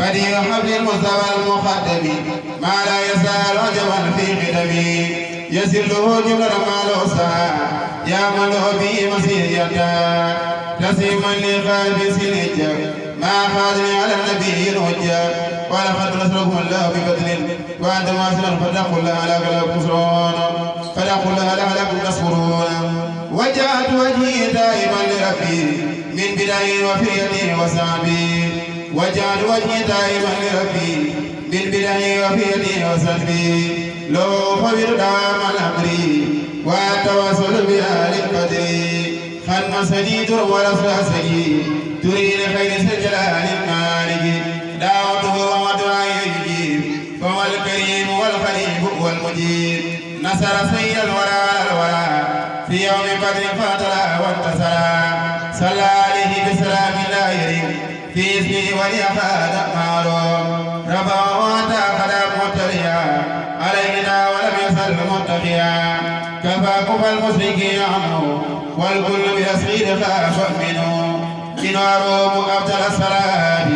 بديع حبل المستوى المقدم ما لا يزال عجبا في قدمي يسر له جمل ما له سعى يا من له به مسيريتا تسليما لقلب سلجا ما خادني على النبي الهجا ولقد نصركم الله ببدر وانتم اسلم فاتقوا الله لعلكم تنصرون فاتقوا الله لعلكم تشكرون وجهت وجهي دائما لربي من بداية وفيتي وسعبي وجعل وجهي دائما لربي بالبداية وفيتي وسلبي لو فبر دوام الأمر والتواصل بأهل القدر خدم سديد ورسول سيد تريد خير سجلال المالك دعوته ودعائي يجيب فهو الكريم والخليل والمجيد نصر سيد الورى في يوم بدر فاترى وانتصرى صلى عليه بسلام الله يريم في اسمه وليقاد أعماله رفعه وأتى خلق متقيا علينا ولم يزل متقيا كفى كفى المشركين عنه والكل بأسعيد خاف منه إنواره أبطل الصلاة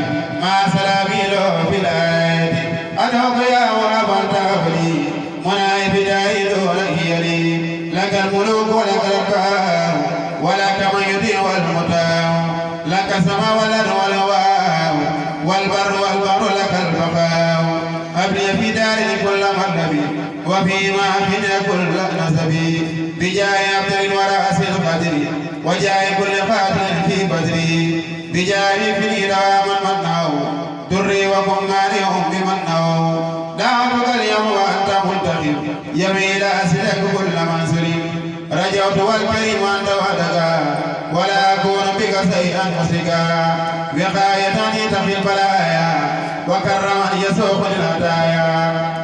مع سلاميله في الآيات أدعوك يا وهب تغفلي مناي بداية دونك يلي لك الملوك ولك الأبكار ولك من يطيع والمطاع لك السماء والأرض والهواء والبر لك البقاء أبلي في داري كل مطلبي وفي معهد كل نسبي بجاه عبد الورى القدر وجاه كل قاتل في بدري بجاه في دوام منعه دري وكن مانعهم بمنعه دعوتك اليوم وأنت منتخب يميل أسلك كل منصر رجوت والكريم أنت وحدك ولا أكون بك شيئا مشركا وقايتني تقي البلايا وكرمني يسوق الهدايا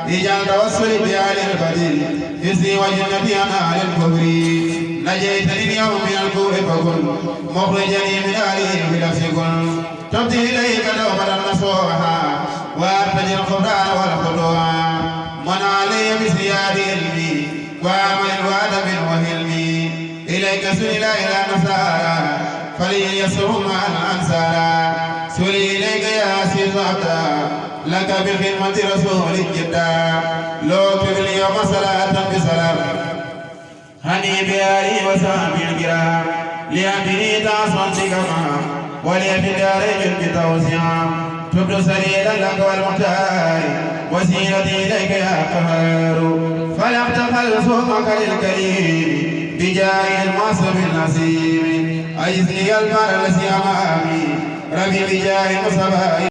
اجعل توسلي بآل القدير اسمي وجنتي أنا على الكفر نجيتني اليوم من الكفر فكن مخرجني من آله بنفسي كن تبدي إليك توبة نصوحا وأرتجي الخبران والخطوة من علي بزياد علمي وعمل وأدب وهلمي إليك سئل إلى نصارى فلي يسر مع الأنصار سئل إليك يا سيد عبدا لك بخدمة رسول جدا لو تبل يوم صلاة بسلام هني بآله وسامي الكرام لأنني تعصمتك معه ولي في دارين بتوسعا تبدو سريرا لك والمختار وسيلتي إليك يا قهار فلم تخل صومك للكريم بجاه المعصب النسيم أجزني المال الذي أمامي ربي بجاه المصطفى